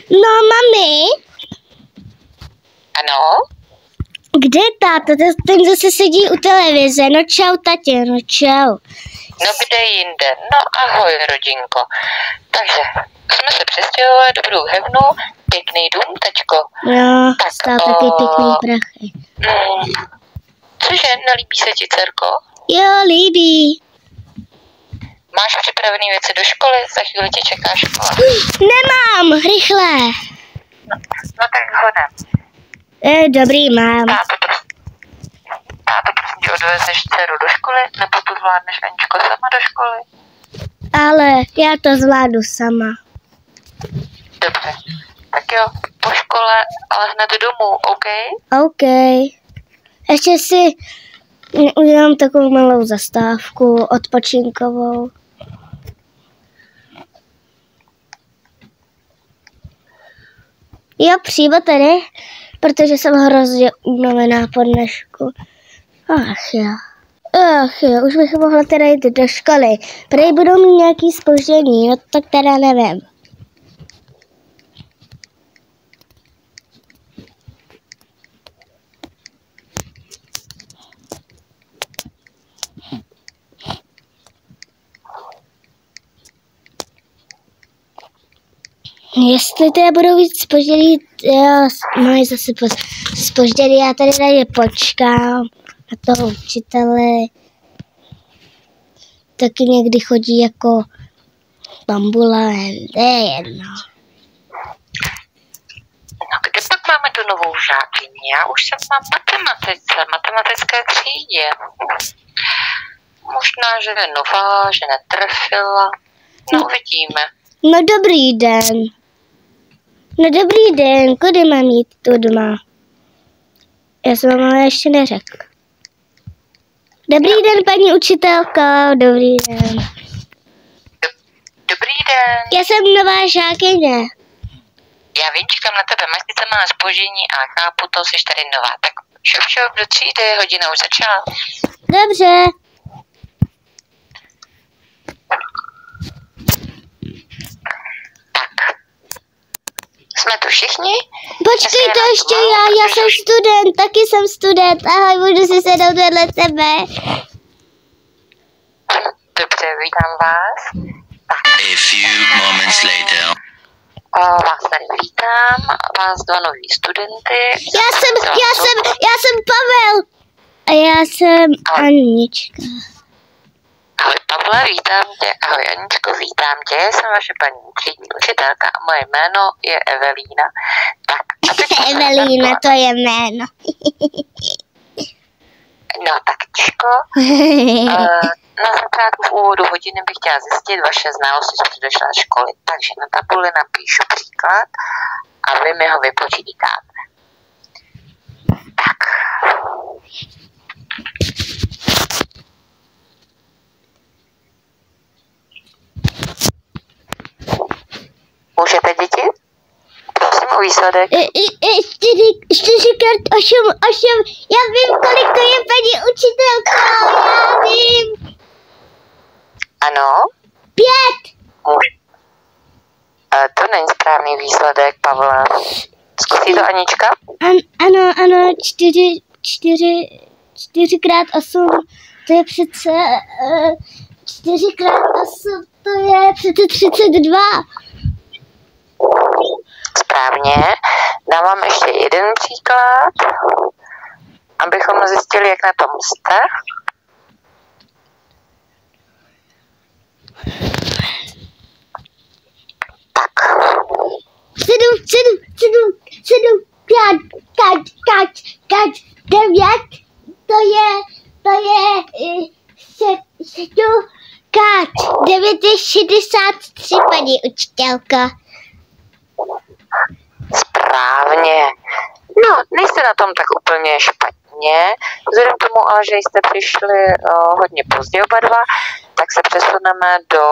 No, mami. Ano? Kde je táta? Ten zase sedí u televize. No čau, tatě, no čau. No kde jinde? No ahoj, rodinko. Takže jsme se přestěhovali do Průhevnu. Pěkný dům, tečko. Jo, stál taky pěkný prachy. Cože, nelíbí se ti, dcerko? Jo, líbí. Máš připravené věci do školy? Za chvíli tě čeká škola. Nemám, rychle. No tak hodem. Dobrý, mám. Táto, prosím tě, odvezeš dceru do školy? Nebo to zvládneš, Aničko, sama do školy? Ale já to zvládnu sama. Dobře. Tak jo, po škole, ale hned domů, OK? OK. Ještě si udělám takovou malou zastávku odpočinkovou. Jo, přímo tady, protože jsem hrozně unavená po dnešku. Ach jo, už bych mohla teda jít do školy. Prej budou mít nějaký zpoždění, no tak teda nevím. Jestli teda budou víc zpožděný, jo, mají zase zpožděný, já tady na ně počkám, na toho učitele. Taky někdy chodí jako bambula, je jedno. No kde pak máme tu novou žákyni? Já už jsem na matematické třídě. Možná, že je nová, že netrefila. No uvidíme. No dobrý den. No dobrý den, kudy mám jít tu doma? Já jsem vám ale ještě neřekl. Dobrý den, paní učitelko, dobrý den. Dobrý den. Já jsem nová žákyně. Já vím, čekám na tebe, máš sice malé zpoždění, ale chápu to, jsi tady nová. Tak šup do třídy, hodina už začala. Dobře. Jsme tu všichni? Počkej to ještě já jsem student, taky jsem student. Ahoj, budu si sednout vedle tebe. Dobře, vítám vás. A few moments later. Vás tady vítám, vás dva noví studenty. Já jsem Pavel. A já jsem Anička. Ahoj Pavle, vítám tě. Ahoj Aničko, vítám tě. Jsem vaše paní třídní učitelka a moje jméno je Evelína. Tak, a teď Evelína, to je jméno. No tak Aničko, na začátku v úvodu hodiny bych chtěla zjistit vaše znalosti z předešlé školy. Takže na tabuli napíšu příklad a vy mi ho vypočítáte. Tak. Můžete, děti? Prosím o výsledek. 4x8, já vím, kolik to je, paní učitelka, já vím. Ano? 5. To není správný výsledek, Pavle. Zkusí to Anička? Ano, 4x8, to je přece 4x8, to je přece 32. Správně. Dám vám ještě jeden příklad, abychom zjistili, jak na tom jste. Tak. 7, 9, to je 7, 9 je 63, paní učitelka. Správně. No, nejste na tom tak úplně špatně. Vzhledem k tomu, ale že jste přišli hodně pozdě oba dva, tak se přesuneme do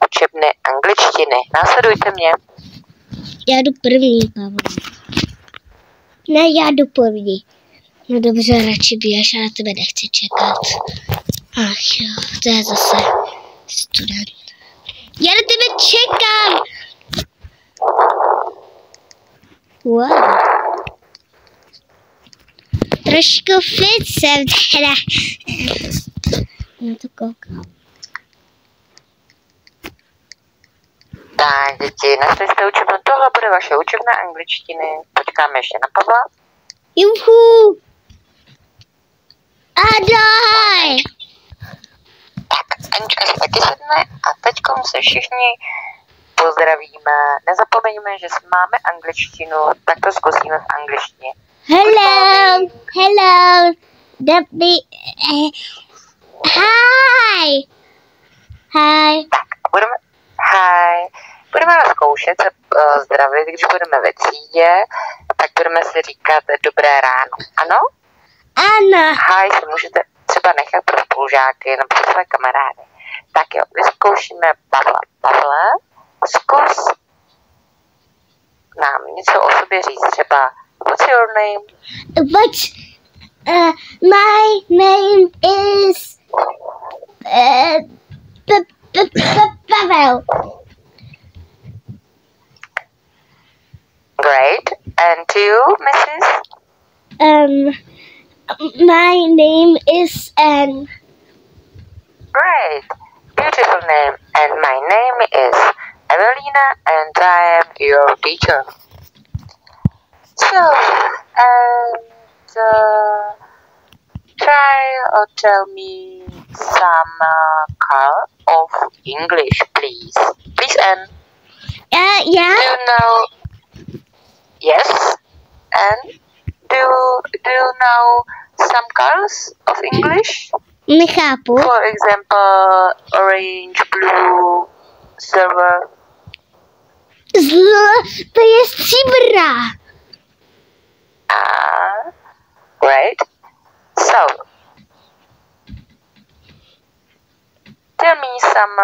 učebny angličtiny. Následujte mě. Já jdu první, Pavel. Ne, já jdu první. No dobře, radši běž, ale tebe nechci čekat. Ach jo, to je zase student. Já na tebe čekám. Wow. Trošku fit jsem teda. Na to koukám. Tak, děti, našli jste učebnu. Tohle bude vaše učebna angličtiny. Počkáme ještě na Pavla. Juhu. Ahoj. Tak, Anička se taky sedne a teďkom se všichni pozdravíme. Nezapomeňme, že máme angličtinu, tak to zkusíme v angličtině. Hello. Hello. Dobrý. Hi. Hi. Tak, budeme vás zkoušet se zdravit, když budeme ve třídě, tak budeme si říkat dobré ráno. Ano? Ano. Hi si můžete třeba nechat pro spolužáky nebo pro své kamarády. Tak jo, vyzkoušíme Pavla. Pavle, zkus nám něco o sobě říct, třeba what's your name? My name is Pavel. Great. And to you, Mrs.? My name is Anne. Great. Beautiful name. And my name is Evelina and I am your teacher. So, try or tell me some color of English, please. Please, Anne. Yeah. Do you know? Yes. And do you know some colors of English? Nechápu. For example, orange, blue, silver. To je stříbrná. Great. So, tell me some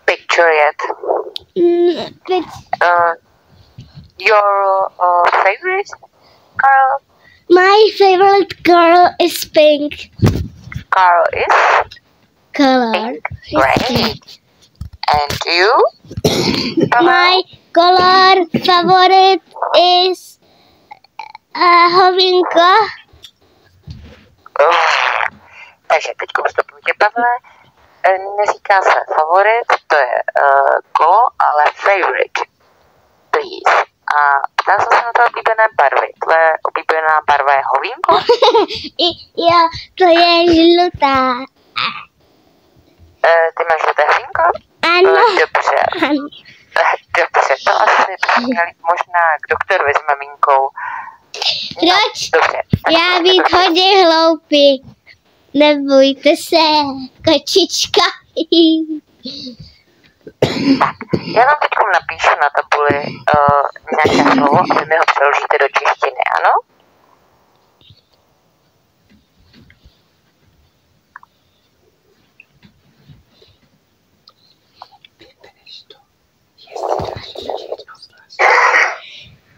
picture yet. Your favorite girl? My favorite girl is pink Girl is color. pink. Great. And you? My color favorite is hovinka. Takže teď vstupujte, Pavle. Neříká se favorit, to je kolo, ale favorite. Please. A ptám se na to oblíbené barvy. Tvoje oblíbená barva je hovínko? Jo, to je žlutá. Ty máš žluté hovínko? Ano. Dobře. Ano. Dobře, to asi bychom měli možná k doktorovi s maminkou. Proč? Dobře. Já být hodně hloupý. Nebojte se, kočička. Já vám teď napíšu na tabuli nějaké slovo a vy mi ho přeložíte do češtiny, ano?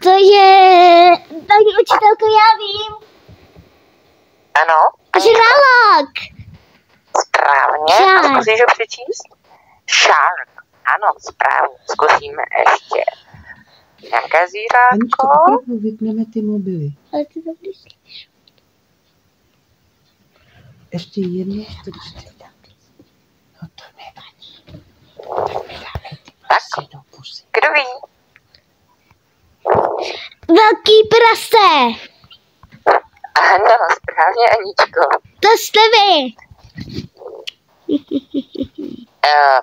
To je, paní učitelko, já vím. Ano? Žralok. Správně. Shark. A zkusíš ho přečíst? Shark. Ano, správně. Zkusíme ještě. Nějaké Aničko, zvířátko? opravdu vypneme ty mobily. Ale ty to slyšíš. Ještě jednou stručně. No to nevadí. Tak mi dáme ty vlasy do pusy. Kdo ví? Velký prase. Ano, správně, Aničko. To jste vy.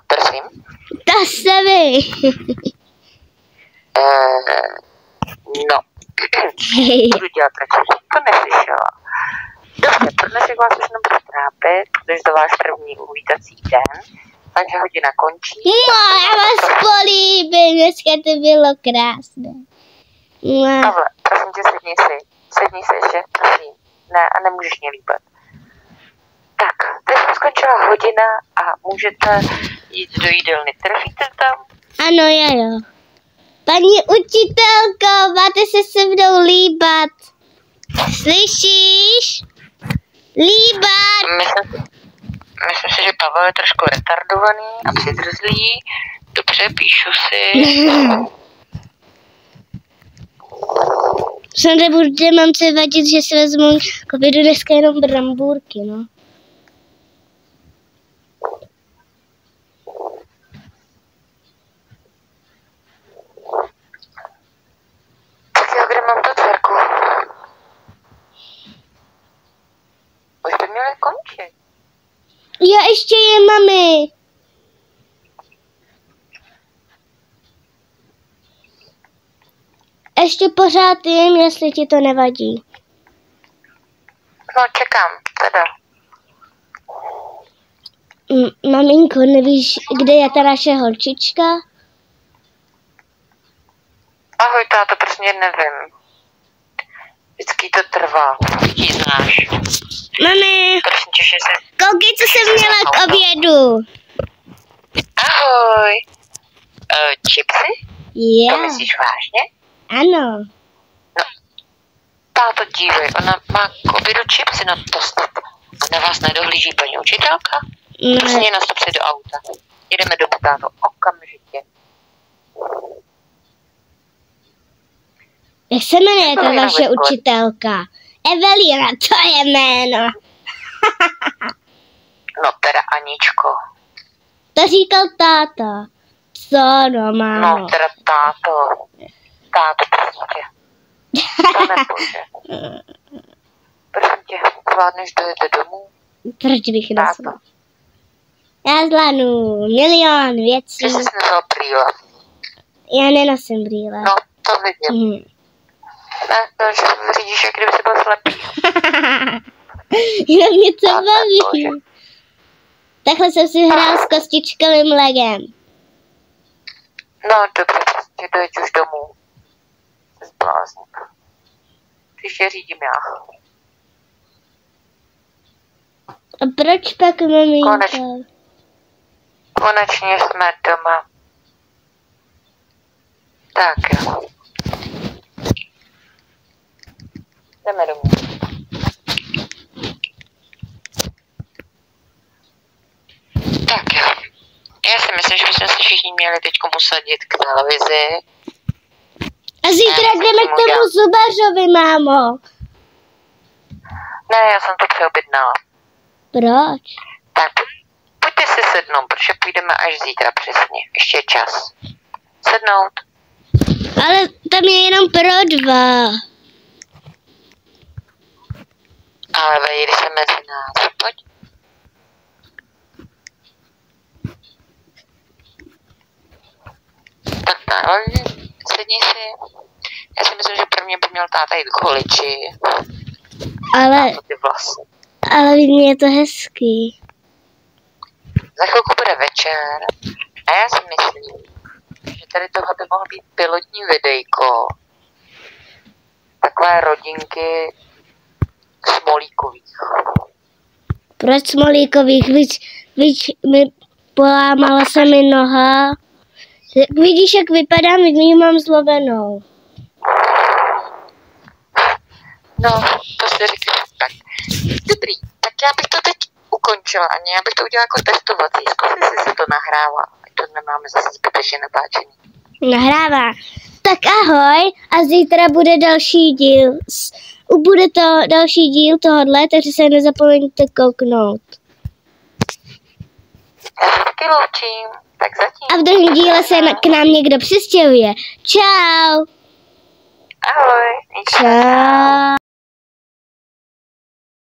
Prosím. To jste vy. No. Budu dělat radši. To neslyšela. Dobře, pro dnešek vás už nebudu trápit, protože to váš první uvítací den, takže hodina končí. No, já vás políbím. Dneska to bylo krásné. No. Pavle, prosím tě, sedni si ještě, prosím. Ne, a nemůžeš mě líbat. Tak, teď skončila hodina a můžete jít do jídelny. Trefíte tam? Ano, jo. Paní učitelko, máte se mnou líbat. Slyšíš? Líbat. Myslím si, že Pavel je trošku retardovaný a přidrzlý, Dobře, píšu si. Jsem nebude mamce vadit, že si vezmu k obědu dneska jenom brambůrky, no. Tak jo, kde mám tu dcerku? Už by měly končit. Já ještě je, mami. Ještě pořád jim, jestli ti to nevadí. No, čekám, teda. Maminko, nevíš, kde je ta naše holčička? Ahoj, táto, prostě nevím. Vždycky to trvá. Ty znáš. Mami, Prosím tě, že se... koukej, co jsem měla k obědu. Ahoj. Chipsy? Jo, To myslíš vážně? ano. Táto, dívej, ona má k obědu chipsy, no to snad. A na vás nedohlíží paní učitelka? Prosím, Ne, nastup si do auta. Jedeme domů, táto, okamžitě. jak se jmenuje ta Evelina vaše Vojtko. učitelka? Evelina, to je jméno. No teda, Aničko. To říkal táta. Co, no, mámo? No teda, táto. Táto, prosím tě. To nepůjde. Prosím tě, zvládneš dojet domů? Proč bych Táto. nesla? Já zvládnu milion věcí. Že jsi nesla brýle. Já nenosím brýle. No, to vidím. Ne, no, že vidíš, jak kdyby jsi byl slepý. Jenom mě to Táta, baví. bože. Takhle jsem si hrál s kostičkovým legem. No, dobře, prostě dojeď už domů. Jsi zbláznik. Příště řídím já. A proč pak, maminko? Konečně jsme doma. Tak jo. Jdeme domů. Tak jo. Já si myslím, že bychom se všichni měli teď usadit k televizi. A zítra jdeme k tomu zubařovi, mámo. Ne, já jsem to přeobjednala. Proč? Tak, pojďte si sednout, protože půjdeme až zítra přesně. Ještě je čas. Sednout. Ale tam je jenom pro 2. Ale vejdi se mezi nás. Pojď. Tak, ale sedni si. Já si myslím, že prvně by měl táta jít k holiči. Ale, Ty vlasy. ale vidně je to hezký. Za chvilku bude večer. A já si myslím, že tady tohle by mohlo být pilotní videjko. Takové rodinky Smolíkových. Proč Smolíkových? Víš, mi polámala se mi noha. Vidíš, jak vypadám, vidíš, mám zlomenou. No, to si říkám. Tak, dobrý. Tak já bych to teď ukončila, Ani. Já bych to udělala jako testovací. Zkusím si se to nahrává. Ať to nemáme zase zbytečně natáčení. Nahrává. Tak ahoj a zítra bude další díl. Bude to další díl tohodle, takže se nezapomeňte kouknout. Já se taky loučím. Tak zatím. A v druhém díle se k nám někdo přistěhuje. Čau. Ahoj. Čau.